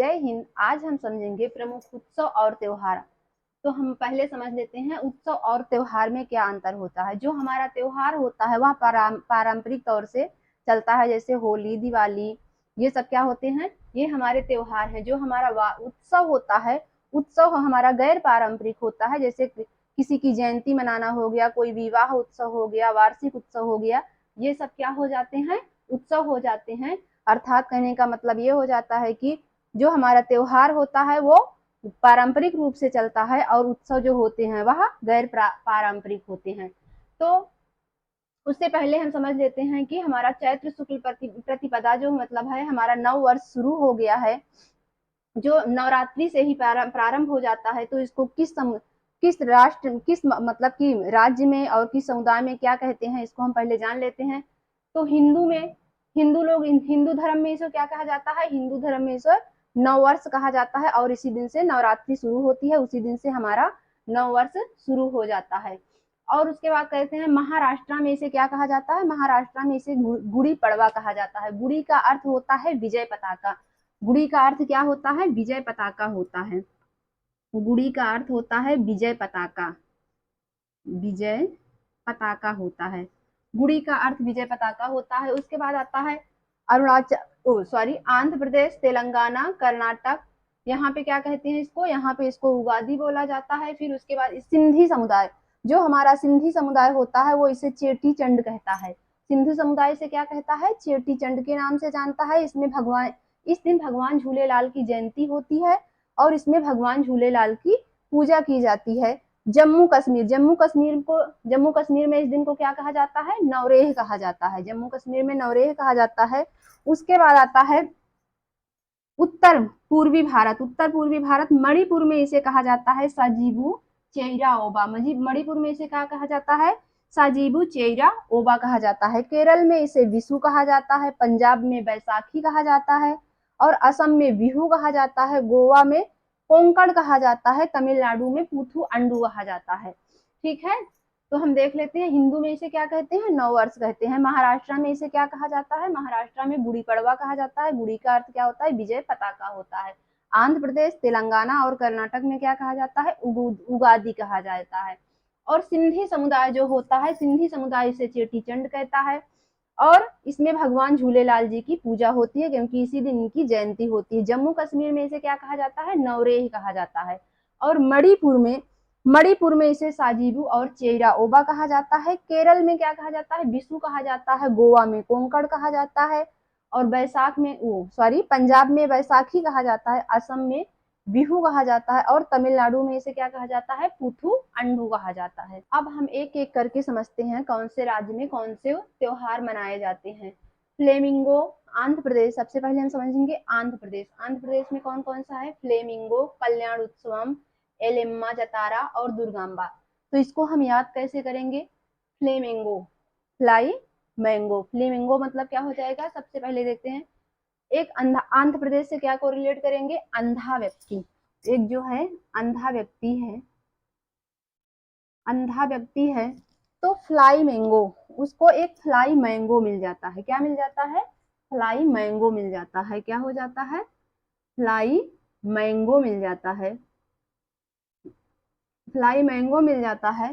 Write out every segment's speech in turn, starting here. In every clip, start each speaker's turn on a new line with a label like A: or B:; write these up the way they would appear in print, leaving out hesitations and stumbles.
A: जय हिंद। आज हम समझेंगे प्रमुख उत्सव और त्योहार। तो हम पहले समझ लेते हैं उत्सव और त्योहार में क्या अंतर होता है। जो हमारा त्योहार होता है वह पारंपरिक तौर से चलता है, जैसे होली, दिवाली, ये सब क्या होते हैं, ये हमारे त्योहार हैं। जो हमारा उत्सव होता है, उत्सव हमारा गैर पारंपरिक होता है, जैसे किसी की जयंती मनाना हो गया, कोई विवाह उत्सव हो गया, वार्षिक उत्सव हो गया, ये सब क्या हो जाते हैं, उत्सव हो जाते हैं। अर्थात कहने का मतलब ये हो जाता है कि जो हमारा त्योहार होता है वो पारंपरिक रूप से चलता है और उत्सव जो होते हैं वह गैर पारंपरिक होते हैं। तो उससे पहले हम समझ लेते हैं कि हमारा चैत्र शुक्ल प्रतिपदा जो मतलब है हमारा नव वर्ष शुरू हो गया है, जो नवरात्रि से ही प्रारंभ हो जाता है। तो इसको किस राष्ट्र, किस मतलब कि राज्य में और किस समुदाय में क्या कहते हैं, इसको हम पहले जान लेते हैं। तो हिंदू लोग, हिंदू धर्म में इसे क्या कहा जाता है, हिंदू धर्म में इसे नववर्ष कहा जाता है और इसी दिन से नवरात्रि शुरू होती है, उसी दिन से हमारा नववर्ष शुरू हो जाता है। और उसके बाद कहते हैं महाराष्ट्र में इसे क्या कहा जाता है, महाराष्ट्र में इसे गुड़ी पड़वा कहा जाता है। गुड़ी का अर्थ होता है विजय पताका। गुड़ी का अर्थ क्या होता है, विजय पताका होता है। गुड़ी का अर्थ होता है विजय पताका, विजय पताका होता है। गुड़ी का अर्थ विजय पताका होता है। उसके बाद आता है आंध्र प्रदेश, तेलंगाना, कर्नाटक, यहाँ पे क्या कहते हैं इसको, यहाँ पे इसको उगादी बोला जाता है। फिर उसके बाद सिंधी समुदाय, जो हमारा सिंधी समुदाय होता है वो इसे चेटी चंड कहता है। सिंधी समुदाय से क्या कहता है, चेटी चंड के नाम से जानता है। इस दिन भगवान झूलेलाल की जयंती होती है और इसमें भगवान झूलेलाल की पूजा की जाती है। जम्मू कश्मीर में इस दिन को क्या कहा जाता है, नवरेह कहा जाता है। जम्मू कश्मीर में नवरेह कहा जाता है। उसके बाद आता है उत्तर पूर्वी भारत, मणिपुर में इसे कहा जाता है साजीबू चेरा ओबा। मणिपुर में इसे क्या कहा जाता है, साजीबू चेरा ओबा कहा जाता है। केरल में इसे विशु कहा जाता है, पंजाब में बैसाखी कहा जाता है और असम में बिहू कहा जाता है। गोवा में कोंकण कहा जाता है, तमिलनाडु में पुथु अंडू कहा जाता है। ठीक है, तो हम देख लेते हैं हिंदू में इसे क्या कहते हैं, नववर्ष कहते हैं। महाराष्ट्र में इसे क्या कहा जाता है, महाराष्ट्र में गुड़ी पड़वा कहा जाता है। गुड़ी का अर्थ क्या होता है, विजय पताका होता है। आंध्र प्रदेश, तेलंगाना और कर्नाटक में क्या कहा जाता है, उगादी कहा जाता है। और सिंधी समुदाय जो होता है, सिंधी समुदाय इसे चेटी चंड कहता है और इसमें भगवान झूलेलाल जी की पूजा होती है क्योंकि इसी दिन इनकी जयंती होती है। जम्मू कश्मीर में इसे क्या कहा जाता है, नवरेह कहा जाता है। और मणिपुर में इसे साजीबू और चेरा ओबा कहा जाता है। केरल में क्या कहा जाता है, बिशु कहा जाता है। गोवा में कोंकण कहा जाता है और पंजाब में बैसाखी कहा जाता है। असम में बिहू कहा जाता है और तमिलनाडु में इसे क्या कहा जाता है, पुथु अंडू कहा जाता है। अब हम एक एक करके समझते हैं कौन से राज्य में कौन से त्योहार मनाए जाते हैं। फ्लेमिंगो, आंध्र प्रदेश। सबसे पहले हम समझेंगे आंध्र प्रदेश। आंध्र प्रदेश में कौन कौन सा है, फ्लेमिंगो, कल्याण उत्सवम, एलेम्मा जतारा और दुर्गाम्बा। तो इसको हम याद कैसे करेंगे, फ्लेमिंगो, फ्लाई मैंगो। फ्लेमिंगो मतलब क्या हो जाएगा, सबसे पहले देखते हैं एक अंधा, आंध्र प्रदेश से क्या को रिलेट करेंगे, अंधा व्यक्ति। एक जो है अंधा व्यक्ति है, अंधा व्यक्ति है तो फ्लाई मैंगो, उसको एक फ्लाई मैंगो मिल जाता है। क्या मिल जाता है, फ्लाई मैंगो मिल जाता है। क्या हो जाता है, फ्लाई मैंगो मिल जाता है, फ्लाई मैंगो मिल जाता है।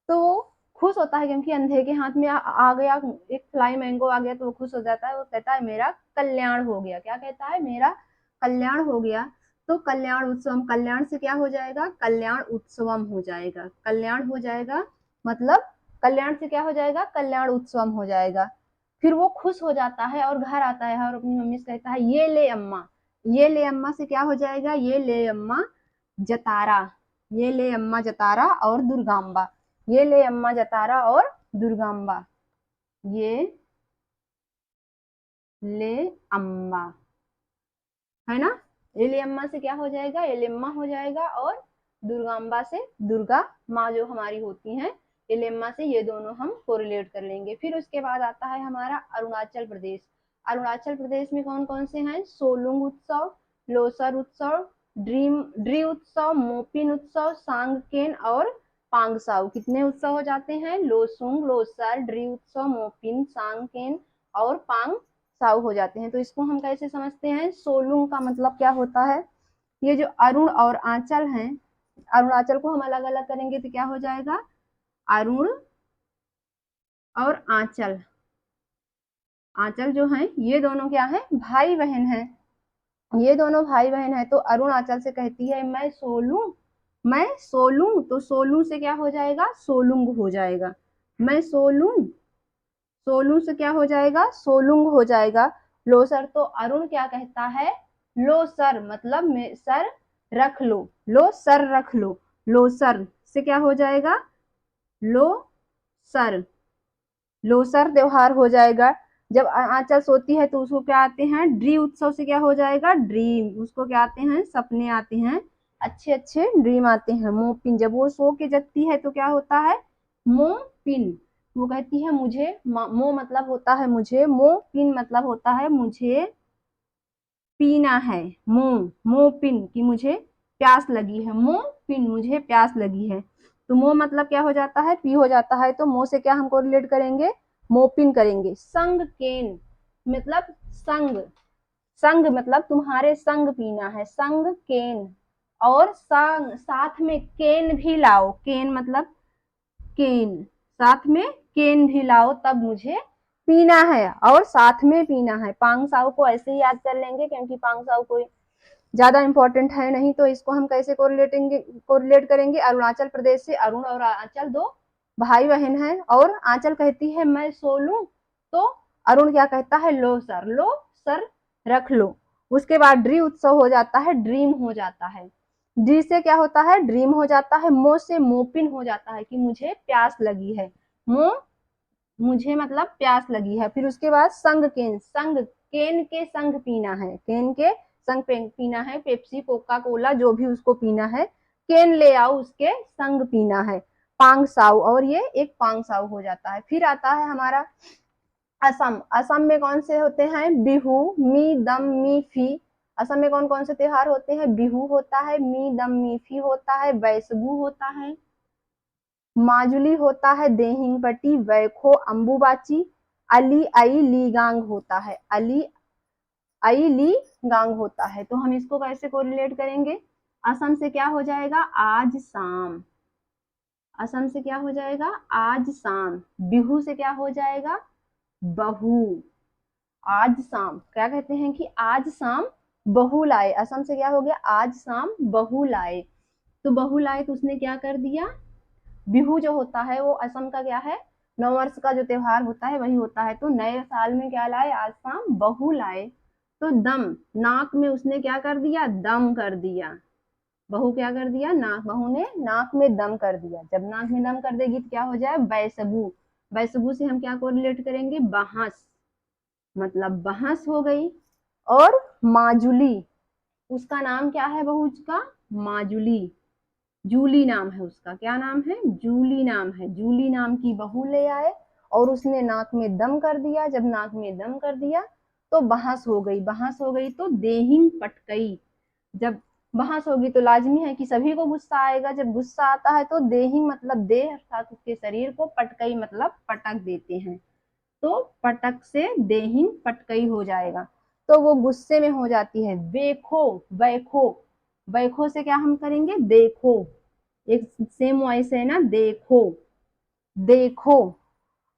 A: तो वो खुश होता है क्योंकि अंधे के हाथ में आ गया एक फ्लाई मैंगो आ गया तो वो खुश हो जाता है। वो कहता है मेरा कल्याण हो गया। क्या कहता है, मेरा कल्याण हो गया। तो कल्याण उत्सवम, कल्याण से क्या हो जाएगा, कल्याण उत्सवम हो जाएगा। कल्याण हो जाएगा मतलब कल्याण से क्या हो जाएगा, कल्याण उत्सवम हो जाएगा। फिर वो खुश हो जाता है और घर आता है और अपनी मम्मी से कहता है ये ले अम्मा। ये ले अम्मा से क्या हो जाएगा, ये ले अम्मा जतारा। ये ले अम्मा जतारा और दुर्गाम्बा। ये ले अम्मा जतारा और दुर्गाम्बा। ये ले अम्मा, है ना। ये ले अम्मा से क्या हो जाएगा, एलेम्मा हो जाएगा और दुर्गाम्बा से दुर्गा माँ जो हमारी होती हैं, एलेम्मा से ये दोनों हम कोरिलेट कर लेंगे। फिर उसके बाद आता है हमारा अरुणाचल प्रदेश। अरुणाचल प्रदेश में कौन कौन से हैं, सोलुंग उत्सव, लोसर उत्सव, ड्री उत्सव, मोपिन उत्सव, सांगकेन और पांगसाउ। कितने उत्सव हो जाते हैं, लोसुंग, लोसर, ड्री उत्सव, मोपिन, सांगकेन और पांग साउ हो जाते हैं। तो इसको हम कैसे समझते हैं, सोलुंग का मतलब क्या होता है, ये जो अरुण और आंचल हैं, अरुणाचल को हम अलग अलग करेंगे तो क्या हो जाएगा, अरुण और आंचल, आंचल जो है ये दोनों क्या है, भाई बहन है, ये दोनों भाई बहन है। तो अरुणाचल से कहती है मैं सोलूं, मैं सोलूं, तो सोलूं से क्या हो जाएगा, सोलुंग हो जाएगा। मैं सोलूं, सोलूं से क्या हो जाएगा, सोलुंग हो जाएगा। लो सर, तो अरुण क्या कहता है, लो सर, मतलब सर रख लो, लो सर रख लो, लो सर से क्या हो जाएगा, लो सर, लोसर त्योहार हो जाएगा। जब आंचल सोती है तो उसको क्या आते हैं, ड्री उत्सव से क्या हो जाएगा, ड्रीम, उसको क्या आते हैं, सपने आते हैं, अच्छे अच्छे ड्रीम आते हैं। मोपिन, जब वो सो के जगती है तो क्या होता है, मोपिन, वो कहती है मुझे, मो मतलब होता है मुझे, मोपिन मतलब होता है मुझे पीना है, मो, मोपिन की मुझे प्यास लगी है, मोपिन मुझे प्यास लगी है। तो मो मतलब क्या हो जाता है, पी हो जाता है। तो मो से क्या हमको रिलेट करेंगे, मोपिन करेंगे। संग केन मतलब संग, संग मतलब तुम्हारे संग पीना है, संग केन, और संग साथ में केन भी लाओ, केन मतलब केन, साथ में केन भी लाओ तब मुझे पीना है, और साथ में पीना है। पांग साउ को ऐसे ही याद कर लेंगे क्योंकि पांग साउ कोई ज्यादा इंपॉर्टेंट है नहीं। तो इसको हम कैसे कोरिलेट करेंगे, अरुणाचल प्रदेश से अरुण और आंचल दो भाई बहन हैं, और आंचल कहती है मैं सो लूं, तो अरुण क्या कहता है, लो सर रख लो। उसके बाद ड्री उत्सव हो जाता है, ड्रीम हो जाता है, डी से क्या होता है, ड्रीम हो जाता है। मो से मोपिन हो जाता है कि मुझे प्यास लगी है, मो मुझे मतलब प्यास लगी है। फिर उसके बाद संग केन, संग केन के संग पीना है, केन के संग पीना है, पेप्सी कोका कोला जो भी उसको पीना है, केन ले आओ उसके संग पीना है। पांग साउ, और ये एक पांग साउ हो जाता है। फिर आता है हमारा असम, असम में कौन से होते हैं, बिहू, मी दम मी फी। असम में कौन कौन से त्योहार होते हैं, बिहू होता है, मी दम मी फी होता है, बैसगू होता है, माजुली होता है, देहिंगपट्टी, वैखो, अंबुबाची, अली आई लीगांग होता है, अली आई ली गांग होता है। तो हम इसको कैसे कोरिलेट करेंगे, असम से क्या हो जाएगा, आज शाम, असम से क्या हो जाएगा, आज शाम। बिहू से क्या हो जाएगा, बहू, आज शाम क्या कहते हैं कि आज शाम बहू लाए, असम से क्या हो गया, आज शाम बहू लाए। तो बहू लाए तो उसने क्या कर दिया, बिहू जो होता है वो असम का क्या है, नववर्ष का जो त्योहार होता है वही होता है। तो नए साल में क्या लाए, आज शाम बहू लाए। तो दम, नाक में उसने क्या कर दिया, दम कर दिया, बहू क्या कर दिया, नाक, बहू ने नाक में दम कर दिया। जब नाक में दम कर देगी तो क्या हो जाए, बैसबू, बैसबू से हम क्या को रिलेट करेंगे, बहस, मतलब बहस हो गई। और माजुली, उसका नाम क्या है बहू का, माजुली, जूली नाम है उसका, क्या नाम है, जूली नाम है। जूली नाम की बहू ले आए और उसने नाक में दम कर दिया। जब नाक में दम कर दिया तो बहस हो गई, बहस हो गई तो देहिंग पटकई। जब बहस होगी तो लाजमी है कि सभी को गुस्सा आएगा। जब गुस्सा आता है तो देहिंग मतलब देह अर्थात उसके शरीर को, पटकई मतलब पटक देते हैं। तो पटक से देहिंग पटकई हो जाएगा। तो वो गुस्से में हो जाती है, देखो, बैखो, बैखो से क्या हम करेंगे, देखो, एक सेम वॉइस है ना, देखो, देखो।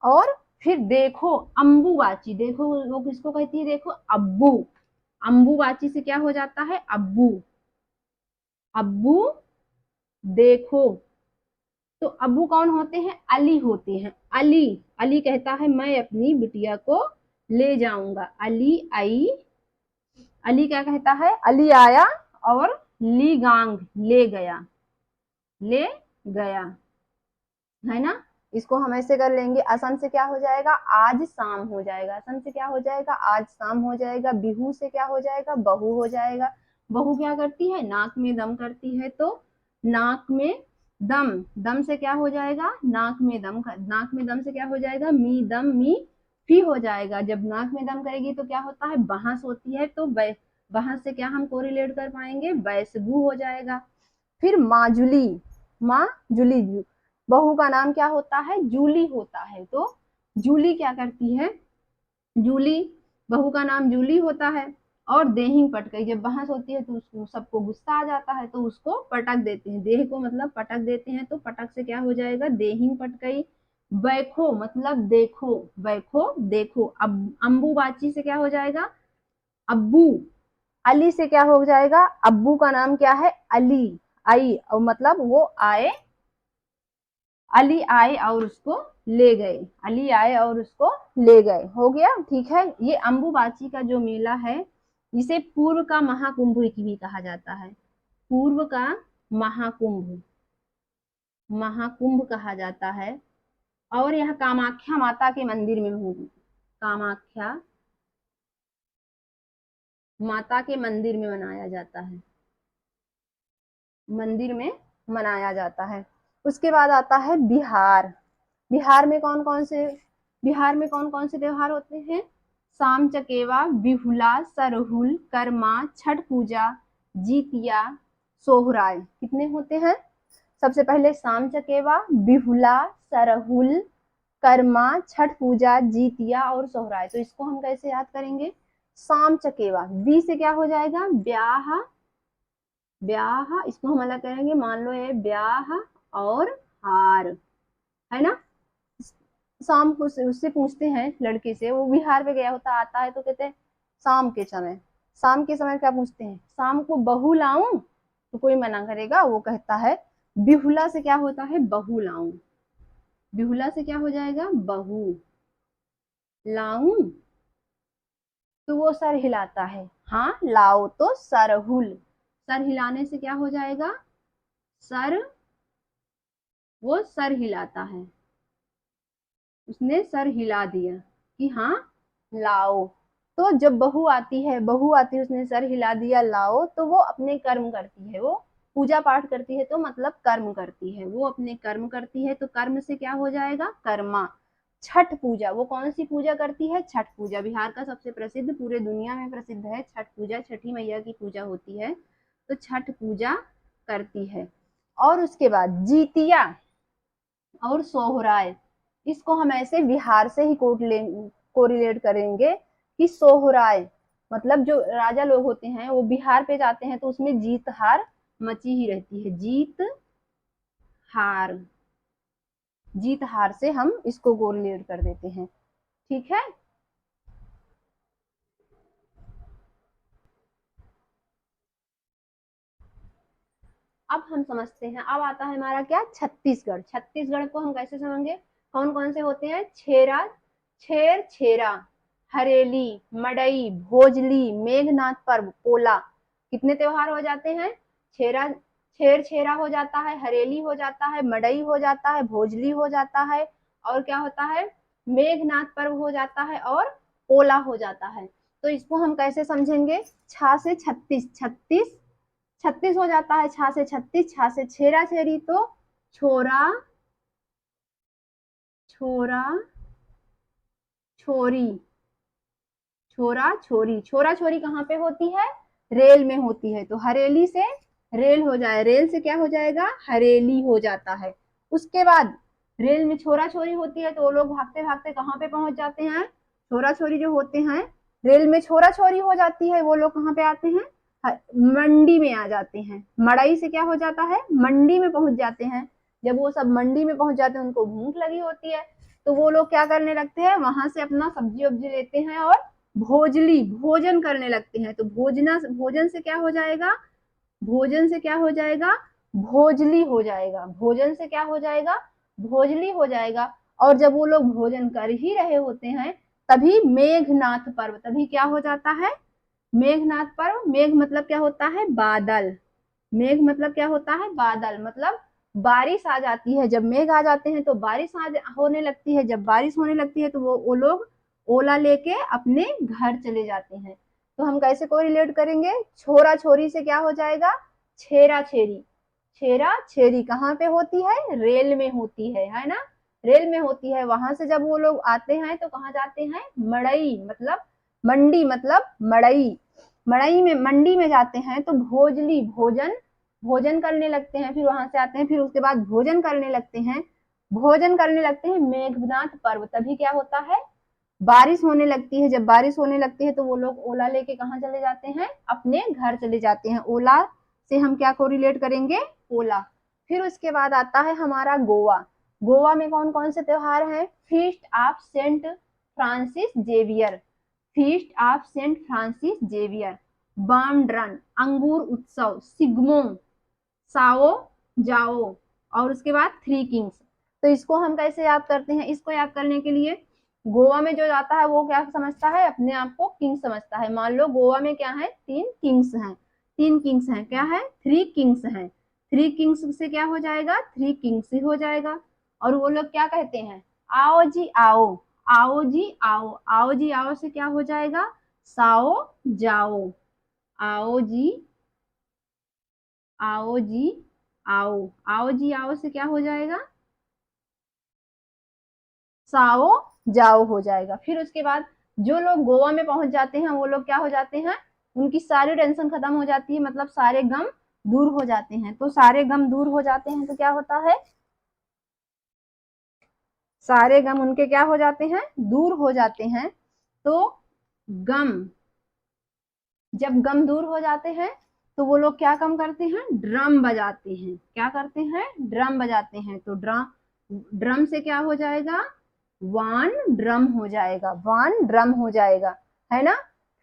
A: और फिर देखो अम्बुबाची, देखो वो किसको कहती है, देखो अब्बू, अम्बुबाची से क्या हो जाता है, अब्बू, अब्बू देखो। तो अब्बू कौन होते हैं, अली होते हैं, अली, अली कहता है मैं अपनी बिटिया को ले जाऊंगा, अली आई, अली क्या कहता है, अली आया, और ली गांग ले गया, ले गया, है ना। इसको हम ऐसे कर लेंगे, असम से क्या हो जाएगा, आज शाम हो जाएगा, असम से क्या हो जाएगा, आज शाम हो जाएगा। बिहू से क्या हो जाएगा, बहू हो जाएगा। बहू क्या करती है, नाक में दम करती है, तो नाक में दम, दम से क्या हो जाएगा, नाक में दम, नाक में दम से क्या हो जाएगा, मी दम मी फी हो जाएगा। जब नाक में दम करेगी तो क्या होता है, बहस होती है, तो बहस से क्या हम कोरिलेट कर पाएंगे, बैसगू हो जाएगा। फिर माजुली, माजुली, बहू का नाम क्या होता है, जूली होता है। तो जूली क्या करती है, जूली बहू का नाम जूली होता है। और देहिंग पटकई, जब बहस होती है तो उसको सबको गुस्सा आ जाता है तो उसको पटक देते हैं, देह को मतलब पटक देते हैं, तो पटक से क्या हो जाएगा, देहिंग पटकई। बैखो मतलब देखो, बैखो देखो। अब अंबुबाची से क्या हो जाएगा, अब्बू। अली से क्या हो जाएगा, अब्बू का नाम क्या है, अली। आई, और मतलब वो आए, अली आए और उसको ले गए, अली आए और उसको ले गए, हो गया। ठीक है, ये अंबुबाची का जो मेला है इसे पूर्व का महाकुंभ भी कहा जाता है, पूर्व का महाकुंभ, महाकुंभ कहा जाता है। और यह कामाख्या माता के मंदिर में होगी, कामाख्या माता के मंदिर में मनाया जाता है, मंदिर में मनाया जाता है। उसके बाद आता है बिहार। बिहार में कौन कौन से, बिहार में कौन कौन से त्योहार होते हैं, साम चकेवा, बिहुला, सरहुल, कर्मा, छठ पूजा, जीतिया, सोहराय। कितने होते हैं, सबसे पहले साम चकेवा, बिहुला, सरहुल, कर्मा, छठ पूजा, जीतिया और सोहराय। तो इसको हम कैसे याद करेंगे, साम चकेवा, बी से क्या हो जाएगा, ब्याह, ब्याह, इसको हम अलग करेंगे, मान लो ये ब्याह और हार, है ना। शाम को उससे पूछते हैं लड़के से, वो बिहार पे गया होता, आता है तो कहते हैं शाम के समय, शाम के समय क्या पूछते हैं, शाम को बहू लाऊं, तो कोई मना करेगा, वो कहता है बिहुला से क्या होता है, बहू लाऊं, बिहुला से क्या हो जाएगा, बहू लाऊं, तो वो सर हिलाता है, हाँ लाओ तो सरहुल, सर हिलाने से क्या हो जाएगा, सर, वो सर हिलाता है, उसने सर हिला दिया कि हाँ लाओ। तो जब बहू आती है, बहू आती है, उसने सर हिला दिया लाओ, तो वो अपने कर्म करती है, वो पूजा पाठ करती है, तो मतलब कर्म करती है, वो अपने कर्म करती है, तो कर्म से क्या हो जाएगा, कर्मा। छठ पूजा, वो कौन सी पूजा करती है, छठ पूजा, बिहार का सबसे प्रसिद्ध, पूरे दुनिया में प्रसिद्ध है छठ पूजा, छठी मैया की पूजा होती है, तो छठ पूजा करती है। और उसके बाद जीतिया और सोहराय, इसको हम ऐसे बिहार से ही कोरिलेट करेंगे कि सोहराय मतलब जो राजा लोग होते हैं वो बिहार पे जाते हैं तो उसमें जीत हार मची ही रहती है, जीत हार, जीत हार से हम इसको कोरिलेट कर देते हैं। ठीक है, अब हम समझते हैं, अब आता है हमारा क्या, छत्तीसगढ़। छत्तीसगढ़ को हम कैसे समझेंगे, कौन कौन से होते हैं, छेरा, छेर छेरा, हरेली, मड़ई, भोजली, मेघनाथ पर्व, पोला। कितने त्योहार हो जाते हैं, छेरा, छेर छेरा हो जाता है, हरेली हो जाता है, मड़ई हो जाता है, भोजली हो जाता है, और क्या होता है, मेघनाथ पर्व हो जाता है, और पोला हो जाता है। तो इसको हम कैसे समझेंगे, छा से छत्तीस, छत्तीस, छत्तीस हो जाता है, छा से छत्तीस, छा से छेरा छेरी, तो छोरा छोरा छोरी, छोरा छोरी, छोरा छोरी कहाँ पे होती है, रेल में होती है, तो हरेली से रेल हो जाए, रेल से क्या हो जाएगा, हरेली हो जाता है। उसके बाद रेल में छोरा छोरी होती है तो वो लोग भागते भागते कहाँ पे पहुंच जाते हैं, छोरा छोरी जो होते हैं रेल में छोरा छोरी हो जाती है, वो लोग कहाँ पे आते हैं, मंडी में आ जाते हैं, मड़ई से क्या हो जाता है, मंडी में पहुंच जाते हैं। जब वो सब मंडी में पहुंच जाते हैं, उनको भूख लगी होती है, तो वो लोग क्या करने लगते हैं, वहां से अपना सब्जी वब्जी लेते हैं और भोजली, भोजन करने लगते हैं, तो भोजना, भोजन से क्या हो जाएगा, भोजन से क्या हो जाएगा, भोजली हो जाएगा, भोजन से क्या हो जाएगा, भोजली हो जाएगा। और जब वो लोग भोजन कर ही रहे होते हैं तभी मेघनाथ पर्व, तभी क्या हो जाता है, मेघनाथ पर्व, मेघ मतलब क्या होता है, बादल, मेघ मतलब क्या होता है, बादल, मतलब बारिश आ जाती है, जब मेघ आ जाते हैं तो बारिश होने लगती है, जब बारिश होने लगती है तो वो लोग ओला लेके अपने घर चले जाते हैं। तो हम कैसे को रिलेट करेंगे, छोरा छोरी से क्या हो जाएगा, छेरा छेरी, छेरा छेरी कहाँ पे होती है, रेल में होती है ना, रेल में होती है। वहां से जब वो लोग आते हैं तो कहाँ जाते हैं, मड़ई मतलब मंडी, मतलब मड़ई, मड़ई में मंडी में जाते हैं तो भोजली, भोजन, भोजन करने लगते हैं, फिर वहां से आते हैं, फिर उसके बाद भोजन करने लगते हैं, भोजन करने लगते हैं, मेघनाथ पर्व, तभी क्या होता है, बारिश होने लगती है, जब बारिश होने लगती है तो वो लोग ओला लेके कहाँ चले जाते हैं, अपने घर चले जाते हैं। ओला से हम क्या को रिलेट करेंगे, ओला। फिर उसके बाद आता है हमारा गोवा। गोवा में कौन कौन से त्योहार हैं, feast of Saint Francis Xavier, feast of Saint Francis Xavier, बामड्रन अंगूर उत्सव, सिग्मो, साओ जाओ, और उसके बाद थ्री किंग्स। तो इसको हम कैसे याद करते हैं, इसको याद करने के लिए गोवा में जो जाता है वो क्या समझता है, अपने आप को किंग समझता है। मान लो गोवा में क्या है, तीन किंग्स हैं, तीन किंग्स हैं, क्या है, थ्री किंग्स हैं। थ्री किंग्स से क्या हो जाएगा, थ्री किंग्स ही हो जाएगा। और वो लोग क्या कहते हैं, आओ जी आओ, आओ जी आओ, आओ जी आओ से क्या हो जाएगा, साओ जाओ, आओ जी आओ जी आओ, आओ जी आओ से क्या हो जाएगा, साओ जाओ हो जाएगा। फिर उसके बाद जो लोग गोवा में पहुंच जाते हैं वो लोग क्या हो जाते हैं, उनकी सारी टेंशन खत्म हो जाती है, मतलब सारे गम दूर हो जाते हैं। तो सारे गम दूर हो जाते हैं तो क्या होता है, सारे गम उनके क्या हो जाते हैं, दूर हो जाते हैं। तो गम, जब गम दूर हो जाते हैं तो वो लोग क्या कम करते हैं, ड्रम बजाते हैं, क्या करते हैं, ड्रम बजाते हैं। तो ड्रम, ड्रम से क्या हो जाएगा, वन ड्रम हो जाएगा, वन ड्रम हो जाएगा, है ना।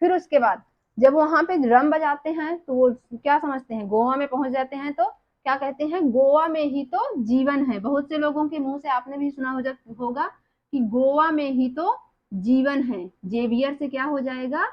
A: फिर उसके बाद जब वहां पे ड्रम बजाते हैं तो वो क्या समझते हैं, गोवा में पहुंच जाते हैं तो क्या कहते हैं, गोवा में ही तो जीवन है। बहुत से लोगों के मुंह से आपने भी सुना होगा कि गोवा में ही तो जीवन है। जेवियर से क्या हो जाएगा,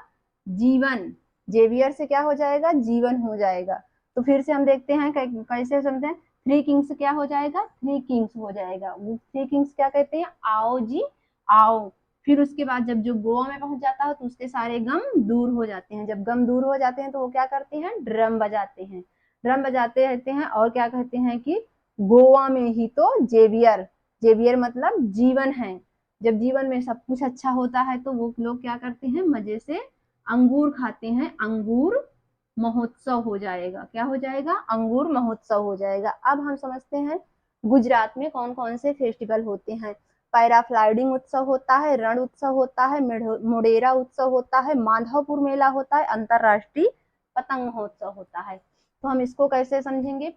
A: जीवन, जेवियर से क्या हो जाएगा, जीवन हो जाएगा। तो फिर से हम देखते हैं कैसे समझते हैं, थ्री किंग्स क्या हो जाएगा, थ्री किंग्स हो जाएगा। वो थ्री किंग्स क्या कहते हैं, आओ जी आओ। फिर उसके बाद जब जो गोवा में पहुंच जाता है तो उसके सारे गम दूर हो जाते हैं। जब गम दूर हो जाते हैं तो वो क्या करते हैं, ड्रम बजाते हैं, ड्रम बजाते रहते हैं और क्या कहते हैं कि गोवा में ही तो जेवियर, जेवियर मतलब जीवन है। जब जीवन में सब कुछ अच्छा होता है तो वो लोग क्या करते हैं, मजे से अंगूर खाते हैं, अंगूर महोत्सव हो जाएगा, क्या हो जाएगा, अंगूर महोत्सव हो जाएगा। अब हम समझते हैं गुजरात में कौन कौन से फेस्टिवल होते हैं। पैराफ्लाइडिंग उत्सव होता है, रण उत्सव होता है, मोडेरा उत्सव होता है, माधवपुर मेला होता है, अंतरराष्ट्रीय पतंग महोत्सव होता है। तो हम इसको कैसे समझेंगे,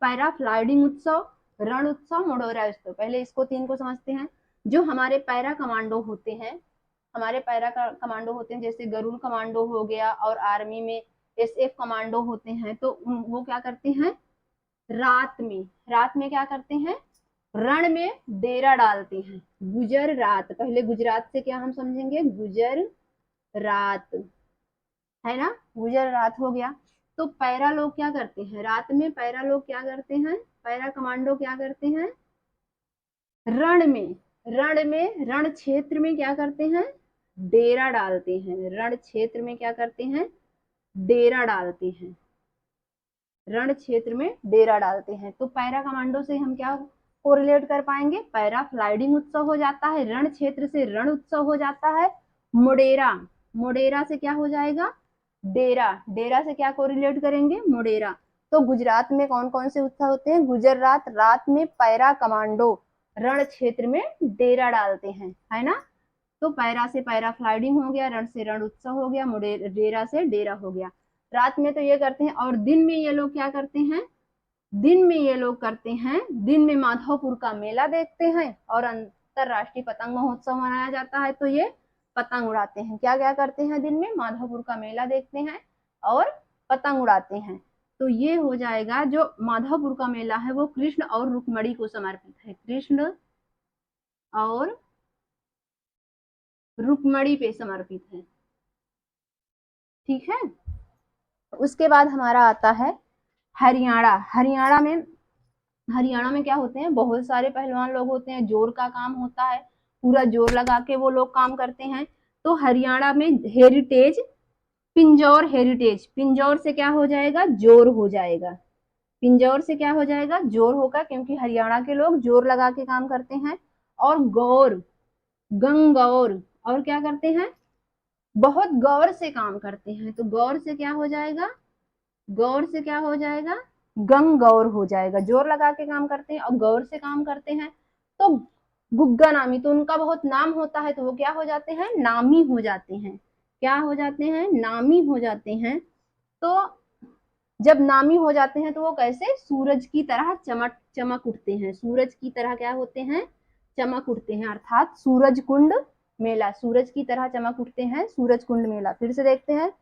A: पैराफ्लाइडिंग उत्सव, रण उत्सव, मोडेरा उत्सव। पहले इसको तीन को समझते हैं। जो हमारे पैरा कमांडो होते हैं, हमारे पैरा कमांडो होते हैं, जैसे गरुड़ कमांडो हो गया, और आर्मी में एसएफ कमांडो होते हैं, तो वो क्या करते हैं, रात में, रात में क्या करते हैं, रण में डेरा डालते हैं। गुजर रात, पहले गुजरात से क्या हम समझेंगे, गुजर रात, है ना, गुजर रात हो गया। तो पैरा लोग क्या करते हैं, रात में पैरा लोग क्या करते हैं, पैरा कमांडो क्या करते हैं, रण में, रण में, रण क्षेत्र में क्या करते हैं, डेरा डालते हैं। रण क्षेत्र में क्या करते हैं, डेरा डालते हैं, रण क्षेत्र में डेरा डालते हैं। तो पैरा कमांडो से हम क्या कोरिलेट कर पाएंगे, पैरा फ्लाइडिंग उत्सव हो जाता है, रण क्षेत्र से रण उत्सव हो जाता है, मोडेरा, मोडेरा से क्या हो जाएगा, डेरा, डेरा से क्या कोरिलेट करेंगे, मोडेरा। तो गुजरात में कौन कौन से उत्सव होते हैं, गुजर रात, रात में पैरा कमांडो, रण क्षेत्र में डेरा डालते हैं, है ना। तो पैरा से पैरा फ्लाइडिंग हो गया, रण से रण उत्सव हो गया, डेरा से डेरा हो गया। रात में तो ये करते हैं, और दिन में ये लोग क्या करते हैं, दिन में ये लोग करते हैं, दिन में माधवपुर का मेला देखते हैं और अंतरराष्ट्रीय पतंग महोत्सव मनाया जाता है, तो ये पतंग उड़ाते हैं। क्या क्या करते हैं, दिन में माधवपुर का मेला देखते हैं और पतंग उड़ाते हैं। तो ये हो जाएगा, जो माधवपुर का मेला है वो कृष्ण और रुक्मणी को समर्पित है, कृष्ण और रुक्मणी पे समर्पित है, ठीक है। उसके बाद हमारा आता है हरियाणा। हरियाणा में क्या होते हैं, बहुत सारे पहलवान लोग होते हैं, जोर का काम होता है, पूरा जोर लगा के वो लोग काम करते हैं। तो हरियाणा में हेरिटेज, पिंजौर हेरिटेज, पिंजौर से क्या हो जाएगा, जोर हो जाएगा, पिंजौर से क्या हो जाएगा, जोर होगा, क्योंकि हरियाणा के लोग जोर लगा के काम करते हैं। और गौर, गंगौर, और क्या करते हैं, बहुत गौर से काम करते हैं। तो गौर से क्या हो जाएगा, गौर से क्या हो जाएगा, गंगौर हो जाएगा। जोर लगा के काम करते हैं और गौर से काम करते हैं। तो गुग्गा नामी, तो उनका बहुत नाम होता है तो वो क्या हो जाते हैं, नामी हो जाते हैं। क्या हो जाते हैं, नामी हो जाते हैं। तो जब नामी हो जाते हैं तो वो कैसे, सूरज की तरह चमक चमक उठते हैं, सूरज की तरह क्या होते हैं, चमक उठते हैं, अर्थात सूरज कुंड मेला, सूरज की तरह चमक उठते हैं सूरज कुंड मेला। फिर से देखते हैं,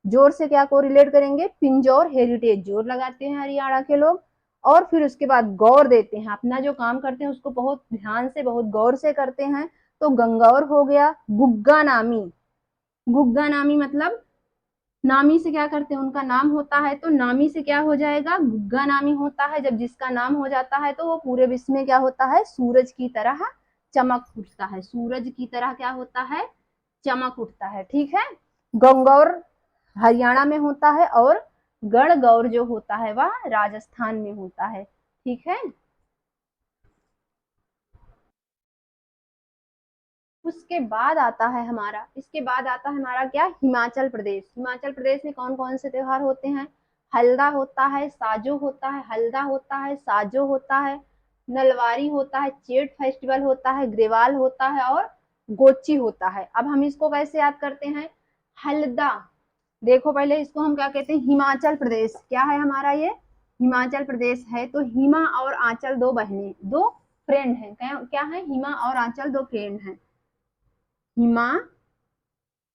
A: जोर से क्या को रिलेट करेंगे, पिंजौर हेरिटेज, जोर लगाते हैं हरियाणा के लोग। और फिर उसके बाद गौर देते हैं, अपना जो काम करते हैं उसको बहुत ध्यान से बहुत गौर से करते हैं। तो गंगौर हो गया। गुग्गा नामी, गुग्गा नामी मतलब नामी से क्या करते हैं, उनका नाम होता है, तो नामी से क्या हो जाएगा, गुग्गा नामी होता है। जब जिसका नाम हो जाता है तो वो पूरे विश्व में क्या होता है, सूरज की तरह चमक उठता है, सूरज की तरह क्या होता है, चमक उठता है। ठीक है। गंगौर हरियाणा में होता है और गणगौर जो होता है वह राजस्थान में होता है। ठीक है। उसके बाद आता है हमारा, इसके बाद आता है हमारा क्या, हिमाचल प्रदेश। हिमाचल प्रदेश में कौन कौन से त्योहार होते हैं, हल्दा होता है, साजो होता है, हल्दा होता है, साजो होता है, नलवारी होता है, चेट फेस्टिवल होता है, ग्रेवाल होता है और गोची होता है। अब हम इसको कैसे याद करते हैं, हल्दा, देखो पहले इसको हम क्या कहते हैं, हिमाचल प्रदेश क्या है हमारा, ये हिमाचल प्रदेश है। तो हिमा और आंचल दो बहनें, दो फ्रेंड हैं, क्या है, हिमा और आंचल दो फ्रेंड हैं। हिमा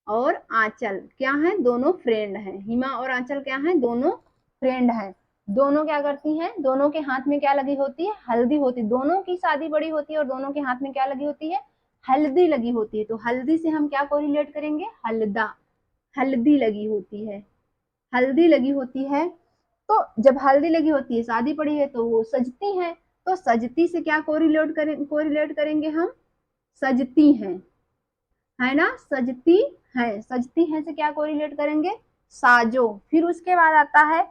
A: और आंचल क्या है, दोनों फ्रेंड हैं। हिमा और आंचल क्या है, दोनों फ्रेंड हैं। दोनों क्या करती हैं, दोनों के हाथ में क्या लगी होती है, हल्दी होती है। दोनों की शादी बड़ी होती है और दोनों के हाथ में क्या लगी होती है, हल्दी लगी होती है। तो हल्दी से हम क्या को रिलेट करेंगे, हल्दा, हल्दी लगी होती है, हल्दी लगी होती है। तो जब हल्दी लगी होती है, शादी पड़ी है, तो वो सजती है। तो सजती से क्या कोरिलेट करेंगे हम, सजती हैं, है ना, सजती है, सजती है से क्या कोरिलेट करेंगे, साजो। फिर उसके बाद आता है,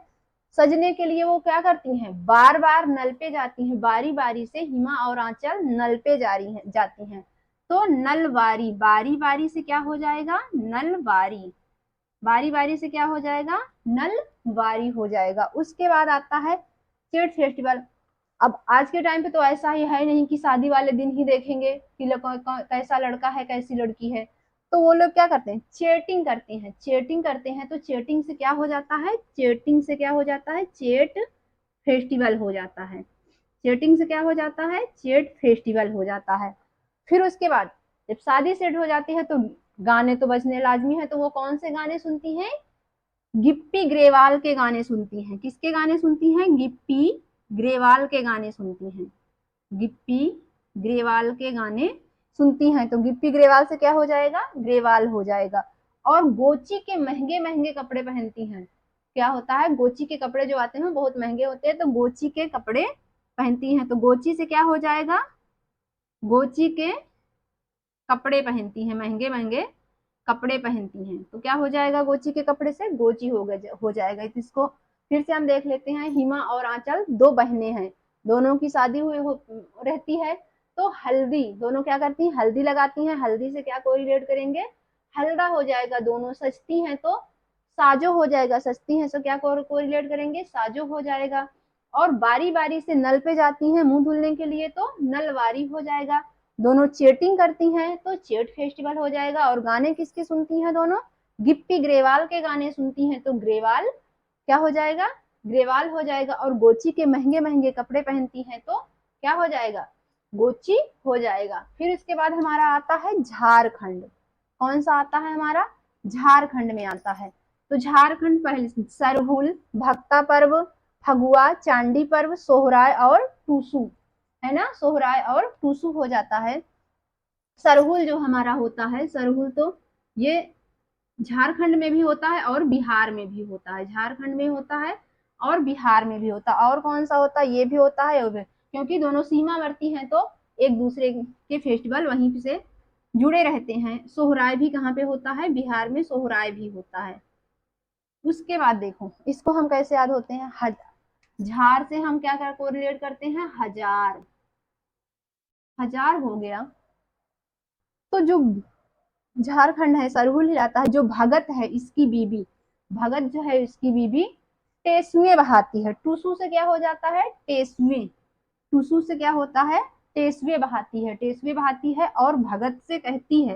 A: सजने के लिए वो क्या करती हैं, बार बार नल पे जाती हैं, बारी बारी से हिमा और आंचल नल पे जाती हैं। तो नलवारी, बारी बारी से क्या हो जाएगा, नलवारी, बारी बारी से क्या हो जाएगा, नलवारी हो जाएगा। उसके बाद आता है चेट फेस्टिवल। अब आज के टाइम पे तो ऐसा ही है नहीं कि शादी वाले दिन ही देखेंगे कि कैसा लड़का है कैसी लड़की है। तो वो लोग क्या करते हैं, चेटिंग करते हैं, चेटिंग करते हैं। तो चेटिंग से क्या हो जाता है, चेटिंग से क्या हो जाता है, चेट फेस्टिवल हो जाता है। चेटिंग से क्या हो जाता है, चेट फेस्टिवल हो जाता है। फिर उसके बाद जब शादी सेट हो जाती है तो गाने तो बजने लाजमी है। तो वो कौन से गाने सुनती हैं, गिप्पी ग्रेवाल के गाने सुनती हैं। किसके गाने सुनती हैं, गिप्पी ग्रेवाल के गाने सुनती हैं, गिप्पी ग्रेवाल के गाने सुनती हैं। तो गिप्पी ग्रेवाल से क्या हो जाएगा, ग्रेवाल हो जाएगा। और गोची के महंगे महंगे कपड़े पहनती हैं। क्या होता है, गोची के कपड़े जो आते हैं बहुत महंगे होते हैं, तो गोची के कपड़े पहनती हैं। तो गोची से क्या हो जाएगा, गोची के कपड़े पहनती हैं, महंगे महंगे कपड़े पहनती हैं। तो क्या हो जाएगा, गोची के कपड़े से गोची हो जाएगा। इसको फिर से हम देख लेते हैं, हिमा और आंचल दो बहनें हैं, दोनों की शादी रहती है। तो हल्दी, दोनों क्या करती हैं, हल्दी लगाती हैं। हल्दी से क्या कोरिलेट करेंगे, हल्दा हो जाएगा। दोनों सजती हैं तो साजो हो जाएगा, सजती हैं तो क्या कोरिलेट करेंगे, साजो हो जाएगा। और बारी बारी से नल पे जाती हैं मुंह धुलने के लिए, तो नलवारी हो जाएगा। दोनों चेटिंग करती हैं तो चेट फेस्टिवल हो जाएगा। और गाने किसके सुनती हैं, दोनों गिप्पी ग्रेवाल के गाने सुनती हैं, तो ग्रेवाल क्या हो जाएगा, ग्रेवाल हो जाएगा। और गोची के महंगे महंगे कपड़े पहनती हैं तो क्या हो जाएगा, गोची हो जाएगा। फिर इसके बाद हमारा आता है झारखंड। कौन सा आता है हमारा, झारखंड में आता है। तो झारखंड पहले सरहुल, भक्ता पर्व, फगुआ, चांदी पर्व, सोहराय और टूसू, है ना, सोहराय और टूसू हो जाता है। सरहुल जो हमारा होता है, सरहुल तो ये झारखंड में भी होता है और बिहार में भी होता है, झारखंड में होता है और बिहार में भी होता है। और कौन सा होता है, ये भी होता है, क्योंकि दोनों सीमावर्ती हैं तो एक दूसरे के फेस्टिवल वहीं से जुड़े रहते हैं। सोहराय भी कहाँ पे होता है, बिहार में सोहराय भी होता है। उसके बाद देखो इसको हम कैसे याद होते हैं, झार से हम क्या कर कोरिलेट करते हैं, हजार, हजार हो गया। तो जो झारखंड है, सरहुल हिलाता है, जो भगत है इसकी बीबी, भगत जो है इसकी बीबी टेसुए बहाती है। टूसू से क्या हो जाता है, टेसुए, टूसू से क्या होता है, टेसुए बहाती है, टेसुए बहाती है और भगत से कहती है,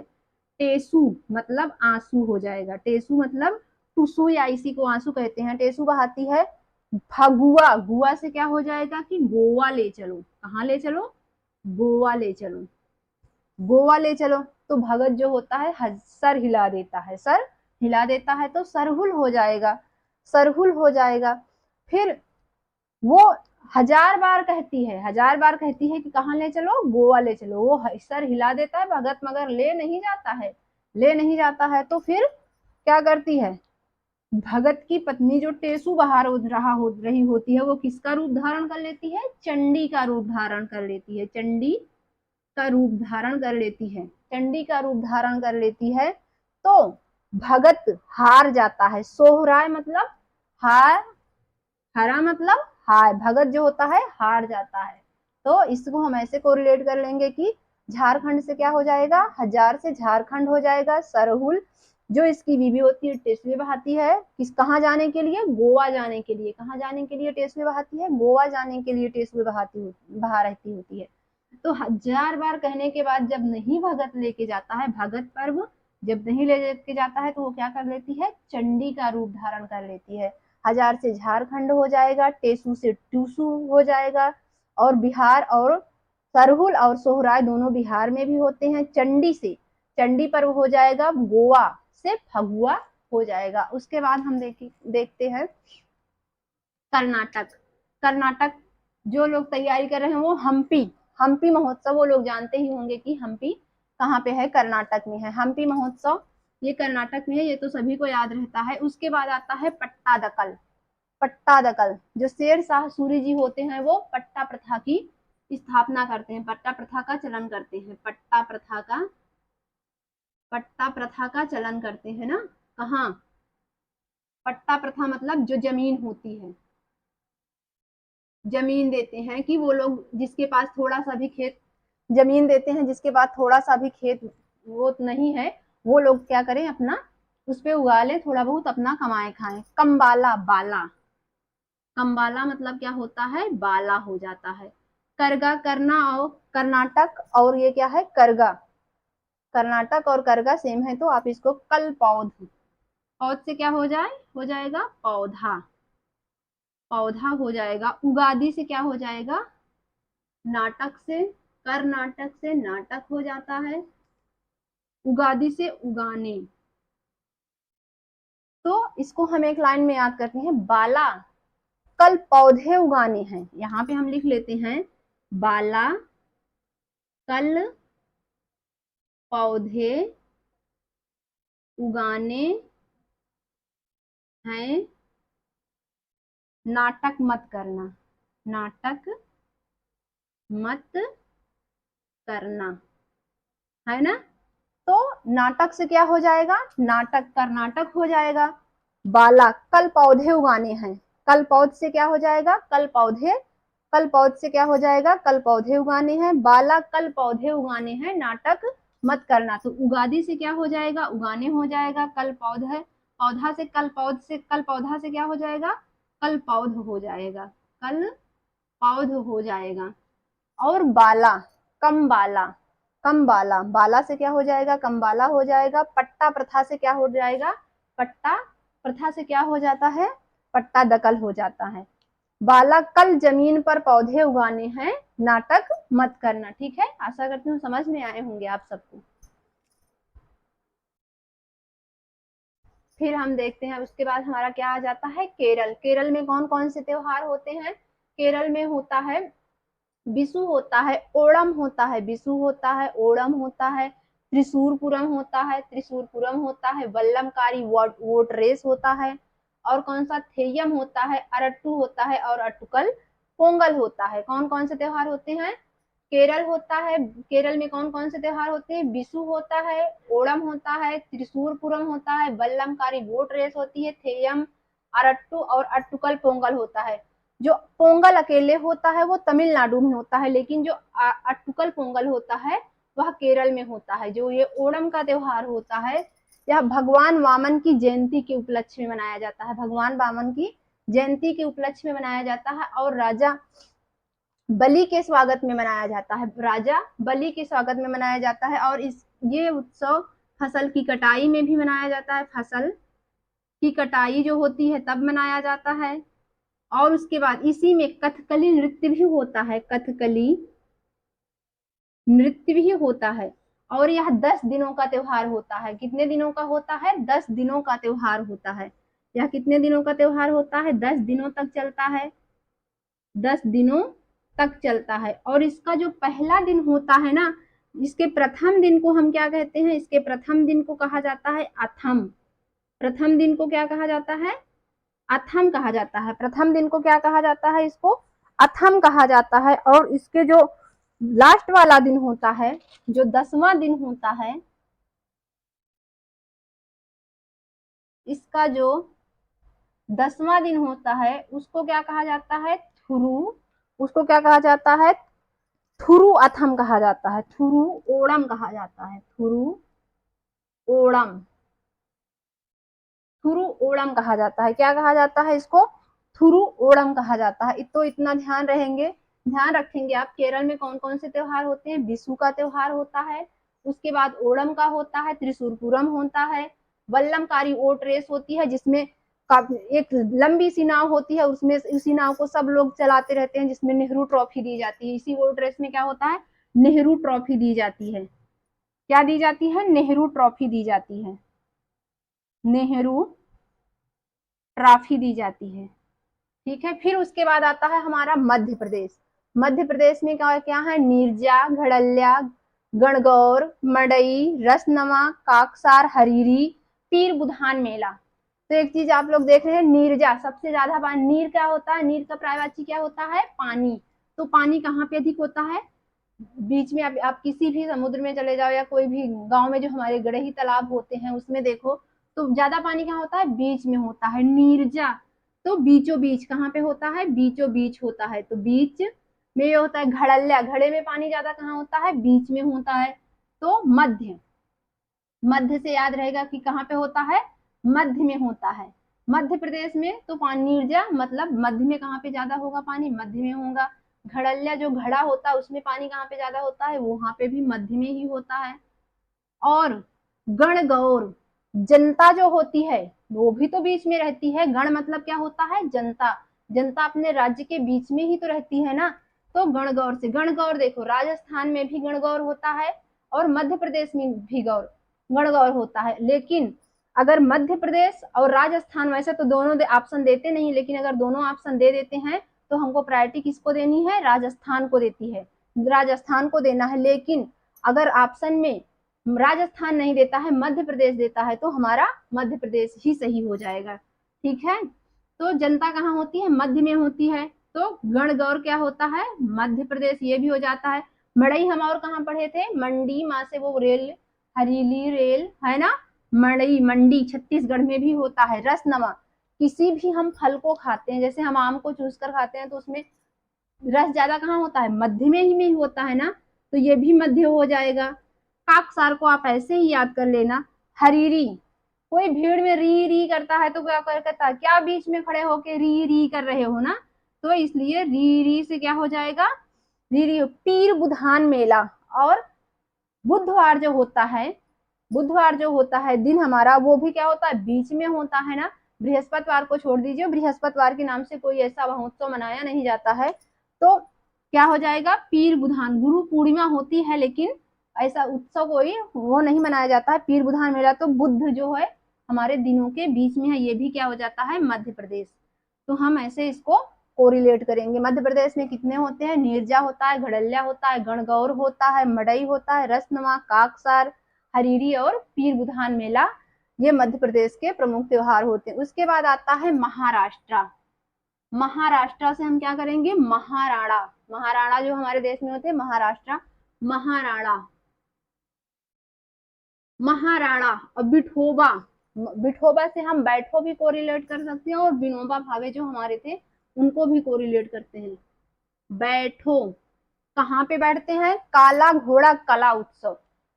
A: टेसू मतलब आंसू हो जाएगा, टेसू मतलब टुसु या इसी को आंसू कहते हैं, टेसू बहाती है। भगुआ, गुआ से क्या हो जाएगा कि गोवा ले चलो, कहाँ ले चलो, गोवा ले चलो, गोवा ले चलो। तो भगत जो होता है सर हिला देता है, सर हिला देता है तो सरहुल हो जाएगा, सरहुल हो जाएगा। फिर वो 1000 बार कहती है, 1000 बार कहती है कि कहाँ ले चलो, गोवा ले चलो, वो सर हिला देता है भगत मगर ले नहीं जाता है, ले नहीं जाता है। तो फिर क्या करती है, भगत की पत्नी जो टेसू बाहर रही होती है वो किसका रूप धारण कर लेती है, चंडी का रूप धारण कर लेती है, चंडी का रूप धारण कर लेती है, चंडी का रूप धारण कर लेती है। तो भगत हार जाता है, सोहराय मतलब हार, हरा मतलब हार, भगत जो होता है हार जाता है। तो इसको हम ऐसे कोरिलेट कर लेंगे कि झारखंड से क्या हो जाएगा, 1000 से झारखंड हो जाएगा, सरहुल जो इसकी बीवी होती है टेसुए बहाती है, किस कहाँ जाने के लिए, गोवा जाने के लिए, कहाँ जाने के लिए टेसुए बहाती है, गोवा जाने के लिए टेसुए बहा रहती होती है। तो 1000 बार कहने के बाद जब नहीं भगत लेके जाता है, भगत पर्व जब नहीं लेके जाता है तो वो क्या कर लेती है, चंडी का रूप धारण कर लेती है। 1000 से झारखंड हो जाएगा, टेसू से टूसू हो जाएगा, और बिहार और सरहुल और सोहराय दोनों बिहार में भी होते हैं। चंडी से चंडी पर्व हो जाएगा, गोवा से फगुआ हो जाएगा। उसके बाद हम देखते हैं कर्नाटक। कर्नाटक जो लोग तैयारी कर रहे हैं वो हम्पी, हम्पी महोत्सव वो लोग जानते ही होंगे कि हम्पी कहाँ पे है, कर्नाटक में है। हम्पी महोत्सव ये कर्नाटक में है, ये तो सभी को याद रहता है। उसके बाद आता है पट्टादकल। पट्टादकल जो शेर शाह सूरी जी होते हैं वो पट्टा प्रथा की स्थापना करते हैं, पट्टा प्रथा का चलन करते हैं, पट्टा प्रथा का चलन करते हैं ना। कहाँ, पट्टा प्रथा मतलब जो जमीन होती है, जमीन देते हैं कि वो लोग जिसके पास थोड़ा सा भी खेत, जमीन देते हैं जिसके पास थोड़ा सा भी खेत वो नहीं है, वो लोग क्या करें अपना उस पे उगा ले, थोड़ा बहुत अपना कमाए खाएं। कम्बाला, बाला, कम्बाला मतलब क्या होता है, बाला हो जाता है। करगा, करना और कर्नाटक और ये क्या है, करगा, कर्नाटक और करगा सेम है, तो आप इसको कल पौध, पौध से क्या हो जाएगा पौधा, पौधा हो जाएगा। उगादी से क्या हो जाएगा, नाटक से, कर्नाटक से नाटक हो जाता है, उगादी से उगाने। तो इसको हम एक लाइन में याद करते हैं, बाला कल पौधे उगाने हैं, यहाँ पे हम लिख लेते हैं बाला कल पौधे उगाने हैं, नाटक मत करना, नाटक मत करना, है ना। तो नाटक से क्या हो जाएगा, नाटक कर्नाटक हो जाएगा। बाला कल पौधे उगाने हैं, कल पौध से क्या हो जाएगा, कल पौधे, कल पौध से क्या हो जाएगा, कल पौधे उगाने हैं। बाला कल पौधे उगाने हैं, नाटक मत करना। तो उगादी से क्या हो जाएगा, उगाने हो जाएगा। कल पौधा, पौधा से कल पौध से, कल पौधा से क्या हो जाएगा, कल पौध हो जाएगा, कल पौध हो जाएगा। और बाला, कम बाला, कम बाला, बाला से क्या हो जाएगा, कम बाला हो जाएगा। पट्टा प्रथा से क्या हो जाएगा, पट्टा प्रथा से क्या हो जाता है, पट्टा दकल हो जाता है। बाला कल जमीन पर पौधे उगाने हैं, नाटक मत करना। ठीक है, आशा करती हूँ समझ में आए होंगे आप सबको। फिर हम देखते हैं उसके बाद हमारा क्या आ जाता है, केरल। केरल में कौन कौन से त्योहार होते हैं, केरल में होता है विशु होता है, ओणम होता है, विशु होता है, ओणम होता है, त्रिशूरपुरम होता है, त्रिशूरपुरम होता है, वल्लमकारी वोट रेस होता है, और कौन सा थेयम होता है, अरट्टू होता है, और अटुकल पोंगल होता है। कौन कौन से त्योहार होते हैं, केरल होता है, केरल में कौन कौन से त्योहार होते हैं, विशु होता है, ओणम होता है, त्रिशूरपुरम होता है, वल्लमकारी वोट रेस होती है, थेयम, अरट्टू और अट्टुकल पोंगल होता है। जो पोंगल अकेले होता है वो तमिलनाडु में होता है, लेकिन जो अट्टुकल पोंगल होता है वह केरल में होता है। जो ये ओणम का त्योहार होता है यह भगवान वामन की जयंती के उपलक्ष्य में मनाया जाता है, भगवान वामन की जयंती के उपलक्ष्य में मनाया जाता है। और राजा बलि के स्वागत में मनाया जाता है, राजा बलि के स्वागत में मनाया जाता है। और ये उत्सव फसल की कटाई में भी मनाया जाता है, फसल की कटाई जो होती है तब मनाया जाता है। और उसके बाद इसी में कथकली नृत्य भी होता है, कथकली नृत्य भी होता है। और यह 10 दिनों का त्योहार होता है। कितने दिनों का होता है? 10 दिनों का त्योहार होता है। यह कितने दिनों का त्योहार होता है? 10 दिनों तक चलता है, 10 दिनों तक चलता है। और इसका जो पहला दिन होता है ना, इसके प्रथम दिन को हम क्या कहते हैं? इसके प्रथम दिन को कहा जाता है अथम। प्रथम दिन को क्या कहा जाता है? अथम कहा जाता है। प्रथम दिन को क्या कहा जाता है? इसको अथम कहा जाता है। और इसके जो लास्ट वाला दिन होता है, जो 10वां दिन होता है, इसका जो 10वां दिन होता है उसको क्या कहा जाता है? थुरु। उसको क्या कहा जाता है? थुरु अथम कहा जाता है, थुरु ओणम कहा जाता है, थुरु ओणम, थुरु ओणम कहा जाता है। क्या कहा जाता है इसको? थुरु ओणम कहा जाता है। तो इतना ध्यान रखेंगे आप। केरल में कौन कौन से त्योहार होते हैं? विशु का त्योहार होता है, उसके बाद ओणम का होता है, त्रिशूरपुरम होता है, वल्लमकारी ओट रेस होती है जिसमें एक लंबी सी नाव होती है, उसमें उसी नाव को सब लोग चलाते रहते हैं, जिसमें नेहरू ट्रॉफी दी जाती है। इसी ओट रेस में क्या होता है? नेहरू ट्रॉफी दी जाती है। क्या दी जाती है? नेहरू ट्रॉफी दी जाती है, नेहरू ट्रॉफी दी जाती है। ठीक है। फिर उसके बाद आता है हमारा मध्य प्रदेश। मध्य प्रदेश में क्या क्या है? नीरजा, घड़ल्या, गणगौर, मड़ई, रसनमा, काकसार, हरीरी, पीर बुधान मेला। तो एक चीज आप लोग देख रहे हैं, नीरजा सबसे ज्यादा पानी। नीर क्या होता है? नीर का पर्यायवाची क्या होता है? पानी। तो पानी कहाँ पे अधिक होता है? बीच में आप किसी भी समुद्र में चले जाओ या कोई भी गांव में जो हमारे गड़ही तालाब होते हैं उसमें देखो तो ज्यादा पानी कहाँ होता है? बीच में होता है। नीरजा तो बीचों बीच। कहाँ पे होता है? बीचों बीच होता है। तो बीच में ये होता है। घड़ल्या, घड़े में पानी ज्यादा कहाँ होता है? बीच में होता है। तो मध्य, मध्य से याद रहेगा कि कहाँ पे होता है? मध्य में होता है। मध्य प्रदेश में तो पानी नीरजा मतलब मध्य में कहाँ पे ज्यादा होगा? पानी मध्य में होगा। घड़ल्या जो घड़ा होता है उसमें पानी कहाँ पे ज्यादा होता है? वहां पे भी मध्य में ही होता है। और गणगौर, जनता जो होती है वो भी तो बीच में रहती है। गण मतलब क्या होता है? जनता। जनता अपने राज्य के बीच में ही तो रहती है ना। तो गणगौर से, गणगौर देखो राजस्थान में भी गणगौर होता है और मध्य प्रदेश में भी गणगौर होता है। लेकिन अगर मध्य प्रदेश और राजस्थान, वैसे तो दोनों ऑप्शन देते नहीं, लेकिन अगर दोनों ऑप्शन दे देते हैं तो हमको प्रायोरिटी किसको देनी है? राजस्थान को देती है, राजस्थान को देना है। लेकिन अगर ऑप्शन में राजस्थान नहीं देता है, मध्य प्रदेश देता है, तो हमारा मध्य प्रदेश ही सही हो जाएगा। ठीक है। तो जनता कहाँ होती है? मध्य में होती है। तो गणगौर क्या होता है? मध्य प्रदेश, ये भी हो जाता है। मड़ई हम और कहाँ पढ़े थे? मंडी, माँ से वो रेल, हरीली रेल है ना। मड़ई, मंडी छत्तीसगढ़ में भी होता है। रसनमा, किसी भी हम फल को खाते हैं, जैसे हम आम को चूस कर खाते हैं तो उसमें रस ज्यादा कहाँ होता है? मध्य में ही होता है ना। तो ये भी मध्य हो जाएगा। काकसार को आप ऐसे ही याद कर लेना। हरीरी, कोई भीड़ में री री करता है तो क्या करता है? क्या बीच में खड़े होके री री कर रहे हो ना। तो इसलिए री री से क्या हो जाएगा? री री। पीर बुधान मेला, और बुधवार जो होता है, बुधवार जो होता है दिन हमारा, वो भी क्या होता है? बीच में होता है ना। बृहस्पतिवार को छोड़ दीजिए, बृहस्पतिवार के नाम से कोई ऐसा महोत्सव मनाया नहीं जाता है। तो क्या हो जाएगा? पीर बुधान, गुरु पूर्णिमा होती है लेकिन ऐसा उत्सव कोई वो नहीं मनाया जाता है। पीर बुधान मेला तो बुद्ध जो है हमारे दिनों के बीच में है, ये भी क्या हो जाता है? मध्य प्रदेश। तो हम ऐसे इसको कोरिलेट करेंगे। मध्य प्रदेश में कितने होते हैं? नीरजा होता है, घड़ल्या होता है, गणगौर होता है, मड़ई होता है, रसनमा, काकसार, हरीरी और पीर बुधान मेला। ये मध्य प्रदेश के प्रमुख त्योहार होते हैं। उसके बाद आता है महाराष्ट्र। महाराष्ट्र से हम क्या करेंगे? महाराणा। महाराणा जो हमारे देश में होते हैं, महाराष्ट्र, महाराणा, महाराणा। और विठोबा, विठोबा से हम बैठो भी कोरिलेट कर सकते हैं और विनोबा भावे जो हमारे थे उनको भी कोरिलेट करते हैं। बैठो कहाँ पे बैठते हैं? काला घोड़ा कला उत्सव,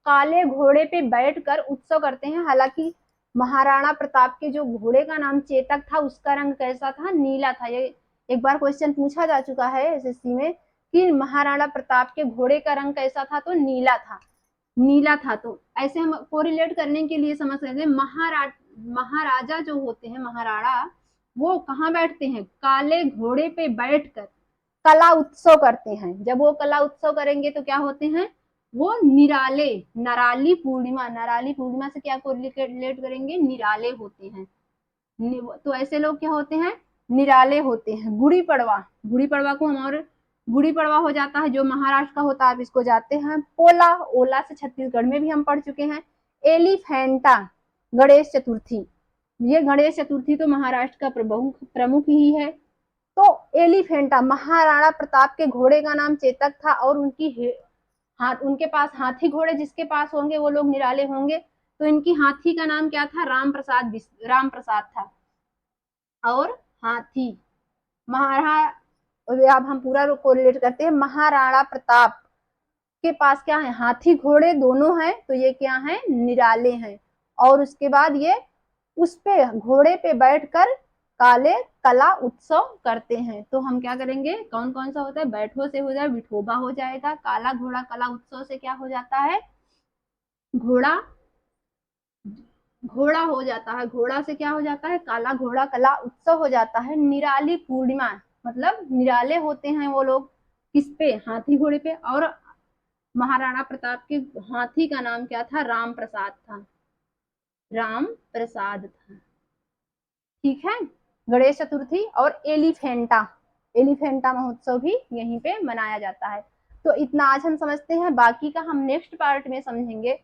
A: काले घोड़े पे बैठकर उत्सव करते हैं। हालांकि महाराणा प्रताप के जो घोड़े का नाम चेतक था उसका रंग कैसा था? नीला था। ये एक बार क्वेश्चन पूछा जा चुका है एसएससी में कि महाराणा प्रताप के घोड़े का रंग कैसा था, तो नीला था, नीला था। तो ऐसे हम कोरिलेट करने के लिए समझ सकते हैं, महाराजा जो होते हैं, महाराणा, वो कहाँ बैठते हैं, काले घोड़े पे बैठकर कला उत्सव करते हैं। जब वो कला उत्सव करेंगे तो क्या होते हैं, वो निराले, नराली पूर्णिमा, नराली पूर्णिमा से क्या कोरिलेट करेंगे, निराले होते हैं। तो ऐसे लोग क्या होते हैं, निराले होते हैं। गुड़ी पड़वा, गुड़ी पड़वा को हम, और गुड़ी पड़वा हो जाता है जो महाराष्ट्र का होता है, आप इसको जाते हैं। पोला, ओला से छत्तीसगढ़ में भी हम पढ़ चुके हैं। एलिफेंटा, गणेश चतुर्थी, ये गणेश चतुर्थी तो महाराष्ट्र का प्रमुख ही है। तो एलिफेंटा, महाराणा प्रताप के घोड़े का नाम चेतक था, और उनके पास हाथी घोड़े जिसके पास होंगे वो लोग निराले होंगे। तो इनकी हाथी का नाम क्या था, राम प्रसाद था। और हाथी, महारा अब हम पूरा कोरिलेट करते हैं। महाराणा प्रताप के पास क्या है, हाथी घोड़े दोनों हैं, तो ये क्या है, निराले हैं। और उसके बाद ये उस पे घोड़े पे बैठकर काले कला उत्सव करते हैं। तो हम क्या करेंगे, कौन कौन सा होता है, बैठो से हो जाए विठोबा हो जाएगा, काला घोड़ा कला उत्सव से क्या हो जाता है, घोड़ा, घोड़ा हो जाता है, घोड़ा से क्या हो जाता है, काला घोड़ा कला उत्सव हो जाता है। निराली पूर्णिमा, मतलब निराले होते हैं वो लोग किस पे, हाथी घोड़े पे। और महाराणा प्रताप के हाथी का नाम क्या था, राम प्रसाद था, राम प्रसाद था। ठीक है, गणेश चतुर्थी और एलिफेंटा, एलिफेंटा महोत्सव भी यहीं पे मनाया जाता है। तो इतना आज हम समझते हैं, बाकी का हम नेक्स्ट पार्ट में समझेंगे।